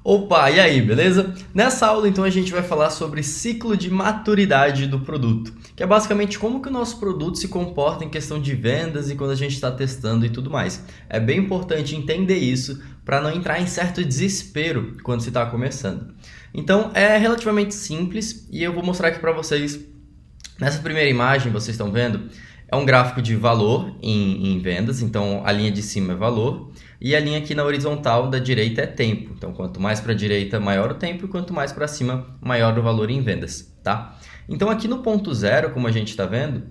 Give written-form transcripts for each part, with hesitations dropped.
Opa, e aí, beleza? Nessa aula, então, a gente vai falar sobre ciclo de maturidade do produto, que é basicamente como que o nosso produto se comporta em questão de vendas e quando a gente está testando e tudo mais. É bem importante entender isso para não entrar em certo desespero quando você está começando. Então, é relativamente simples e eu vou mostrar aqui para vocês. Nessa primeira imagem, vocês estão vendo, é um gráfico de valor em vendas, então a linha de cima é valor e a linha aqui na horizontal da direita é tempo. Então, quanto mais para a direita, maior o tempo, e quanto mais para cima, maior o valor em vendas, tá? Então, aqui no ponto zero, como a gente está vendo,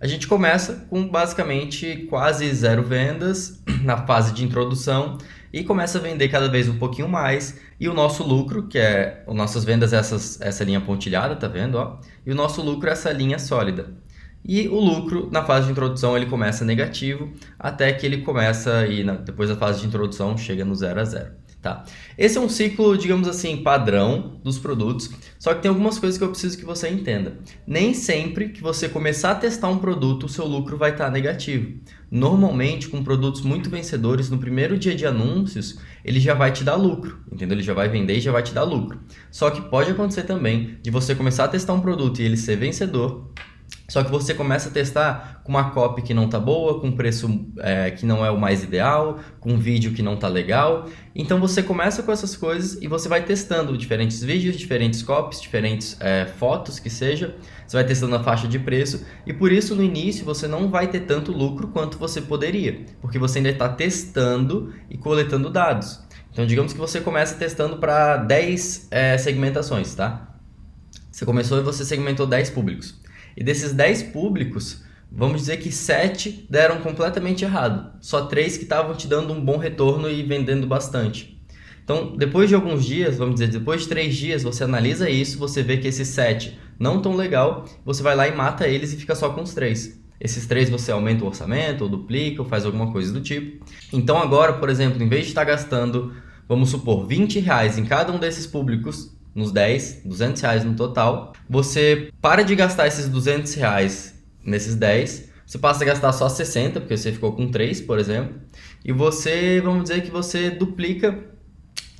a gente começa com basicamente quase zero vendas na fase de introdução e começa a vender cada vez um pouquinho mais. E o nosso lucro, que é as nossas vendas, essa linha pontilhada, tá vendo? Ó? E o nosso lucro é essa linha sólida. E o lucro na fase de introdução ele começa negativo até que ele começa e depois da fase de introdução chega no 0 a 0. Tá? Esse é um ciclo, digamos assim, padrão dos produtos, só que tem algumas coisas que eu preciso que você entenda. Nem sempre que você começar a testar um produto, o seu lucro vai estar negativo. Normalmente, com produtos muito vencedores, no primeiro dia de anúncios, ele já vai te dar lucro, entendeu? Ele já vai vender e já vai te dar lucro. Só que pode acontecer também de você começar a testar um produto e ele ser vencedor, só que você começa a testar com uma copy que não tá boa, com preço que não é o mais ideal, com um vídeo que não tá legal. Então você começa com essas coisas e você vai testando diferentes vídeos, diferentes copies, diferentes fotos que seja. Você vai testando a faixa de preço e por isso no início você não vai ter tanto lucro quanto você poderia, porque você ainda está testando e coletando dados. Então digamos que você começa testando para 10 segmentações, tá? Você começou e você segmentou 10 públicos. E desses 10 públicos, vamos dizer que 7 deram completamente errado. Só 3 que estavam te dando um bom retorno e vendendo bastante. Então, depois de alguns dias, vamos dizer, depois de 3 dias, você analisa isso, você vê que esses 7 não estão legal, você vai lá e mata eles e fica só com os 3. Esses 3 você aumenta o orçamento, ou duplica, ou faz alguma coisa do tipo. Então agora, por exemplo, em vez de estar gastando, vamos supor, R$20 em cada um desses públicos, nos 10, R$200 no total, você para de gastar esses R$200 nesses 10, você passa a gastar só 60, porque você ficou com 3, por exemplo, e você, vamos dizer que você duplica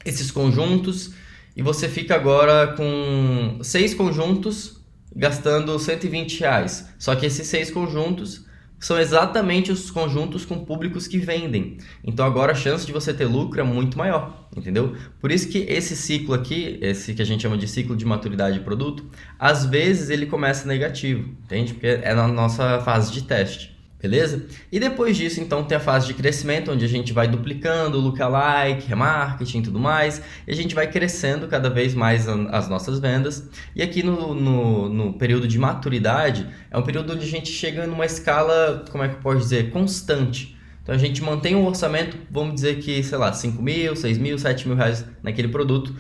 esses conjuntos e você fica agora com 6 conjuntos gastando R$120. Só que esses 6 conjuntos são exatamente os conjuntos com públicos que vendem. Então agora a chance de você ter lucro é muito maior, entendeu? Por isso que esse ciclo aqui, esse que a gente chama de ciclo de maturidade de produto, às vezes ele começa negativo, entende? Porque é na nossa fase de teste, beleza? E depois disso, então, tem a fase de crescimento, onde a gente vai duplicando lookalike, remarketing e tudo mais, e a gente vai crescendo cada vez mais as nossas vendas. E aqui no período de maturidade, é um período onde a gente chega numa escala, como é que eu posso dizer, constante. Então a gente mantém um orçamento, vamos dizer que, sei lá, 5 mil, 6 mil, 7 mil reais naquele produto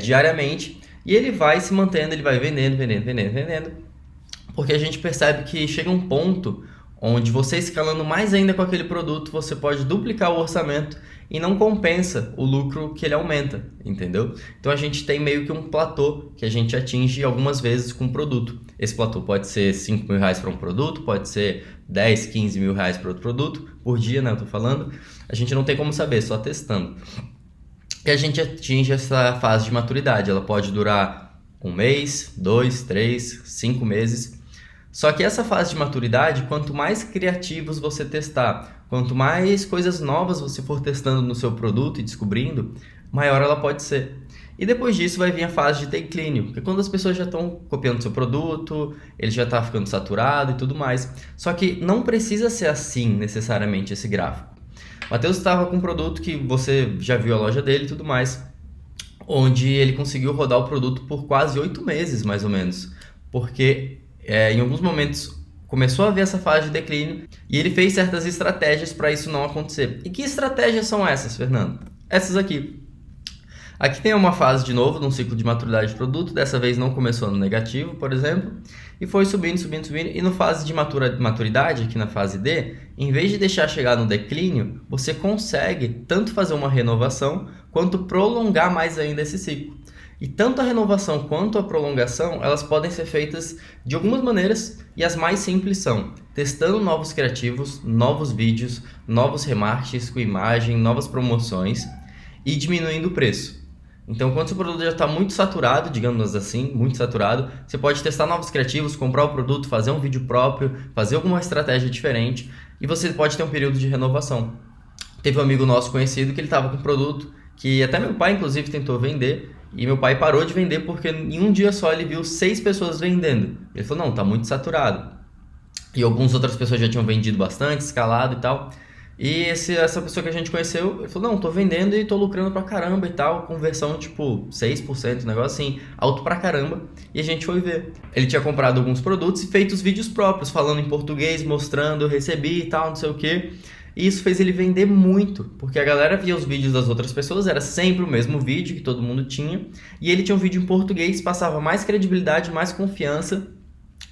diariamente, e ele vai se mantendo, ele vai vendendo, porque a gente percebe que chega um ponto onde você escalando mais ainda com aquele produto, você pode duplicar o orçamento e não compensa o lucro que ele aumenta, entendeu? Então a gente tem meio que um platô que a gente atinge algumas vezes com o produto. Esse platô pode ser 5 mil reais para um produto, pode ser 10, 15 mil reais para outro produto, por dia, né? Eu tô falando. A gente não tem como saber, só testando. E a gente atinge essa fase de maturidade. Ela pode durar 1 mês, 2, 3, 5 meses. Só que essa fase de maturidade, quanto mais criativos você testar, quanto mais coisas novas você for testando no seu produto e descobrindo, maior ela pode ser. E depois disso vai vir a fase de declínio, porque quando as pessoas já estão copiando seu produto, ele já está ficando saturado e tudo mais. Só que não precisa ser assim necessariamente esse gráfico. O Matheus estava com um produto que você já viu a loja dele e tudo mais, onde ele conseguiu rodar o produto por quase 8 meses, mais ou menos, porque em alguns momentos começou a haver essa fase de declínio e ele fez certas estratégias para isso não acontecer. E que estratégias são essas, Fernando? Essas aqui. Aqui tem uma fase de novo, num ciclo de maturidade de produto, dessa vez não começou no negativo, por exemplo, e foi subindo, e no fase de maturidade, aqui na fase D, em vez de deixar chegar no declínio, você consegue tanto fazer uma renovação, quanto prolongar mais ainda esse ciclo. E tanto a renovação quanto a prolongação, elas podem ser feitas de algumas maneiras, e as mais simples são testando novos criativos, novos vídeos, novos remarketing com imagem, novas promoções. e diminuindo o preço. Então, quando o seu produto já está muito saturado, digamos assim, muito saturado, você pode testar novos criativos, comprar o produto, fazer um vídeo próprio, fazer alguma estratégia diferente e você pode ter um período de renovação. Teve um amigo nosso conhecido que ele estava com um produto que até meu pai, inclusive, tentou vender e meu pai parou de vender porque em um dia só ele viu 6 pessoas vendendo. Ele falou, não, está muito saturado. E algumas outras pessoas já tinham vendido bastante, escalado e tal. E essa pessoa que a gente conheceu, ele falou, não, tô vendendo e tô lucrando pra caramba e tal, conversão tipo 6%, um negócio assim, alto pra caramba. E a gente foi ver. Ele tinha comprado alguns produtos e feito os vídeos próprios, falando em português, mostrando, eu recebi e tal, não sei o quê. E isso fez ele vender muito, porque a galera via os vídeos das outras pessoas, era sempre o mesmo vídeo que todo mundo tinha. E ele tinha um vídeo em português, passava mais credibilidade, mais confiança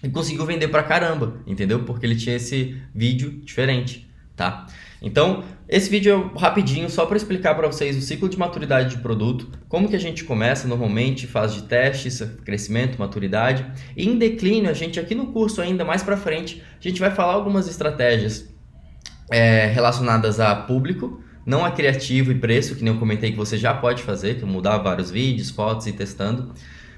e conseguiu vender pra caramba, entendeu? Porque ele tinha esse vídeo diferente, tá? Então, esse vídeo é rapidinho, só para explicar para vocês o ciclo de maturidade de produto, como que a gente começa normalmente, fase de testes, crescimento, maturidade. E em declínio, a gente aqui no curso ainda mais para frente, a gente vai falar algumas estratégias relacionadas a público, não a criativo e preço, que nem eu comentei que você já pode fazer, que é mudar vários vídeos, fotos e testando,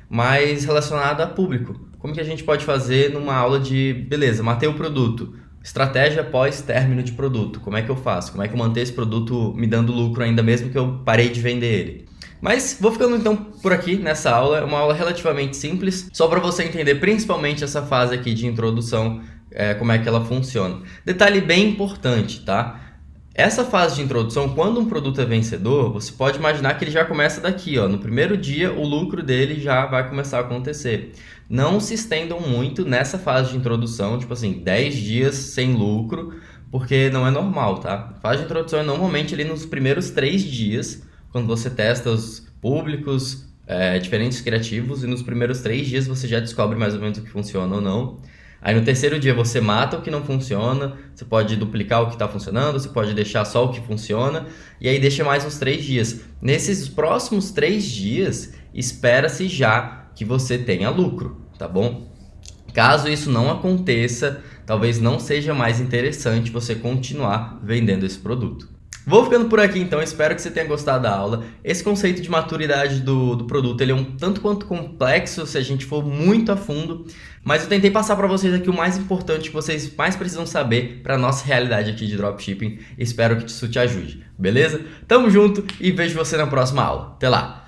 mas relacionado a público. Como que a gente pode fazer numa aula de, beleza, matei o produto, estratégia pós-término de produto, como é que eu faço? Como é que eu manter esse produto me dando lucro ainda mesmo que eu parei de vender ele? Mas vou ficando então por aqui nessa aula, é uma aula relativamente simples, só para você entender principalmente essa fase aqui de introdução, como é que ela funciona. Detalhe bem importante, tá? Essa fase de introdução, quando um produto é vencedor, você pode imaginar que ele já começa daqui, ó. No primeiro dia, o lucro dele já vai começar a acontecer. Não se estendam muito nessa fase de introdução, tipo assim, 10 dias sem lucro, porque não é normal, tá? A fase de introdução é normalmente ali nos primeiros 3 dias, quando você testa os públicos, diferentes criativos, e nos primeiros 3 dias você já descobre mais ou menos o que funciona ou não. Aí no terceiro dia você mata o que não funciona, você pode duplicar o que está funcionando, você pode deixar só o que funciona, e aí deixa mais uns 3 dias. Nesses próximos 3 dias, espera-se já que você tenha lucro, tá bom? Caso isso não aconteça, talvez não seja mais interessante você continuar vendendo esse produto. Vou ficando por aqui então, espero que você tenha gostado da aula. Esse conceito de maturidade do produto, ele é um tanto quanto complexo se a gente for muito a fundo, mas eu tentei passar para vocês aqui o mais importante que vocês mais precisam saber para a nossa realidade aqui de dropshipping. Espero que isso te ajude, beleza? Tamo junto e vejo você na próxima aula. Até lá!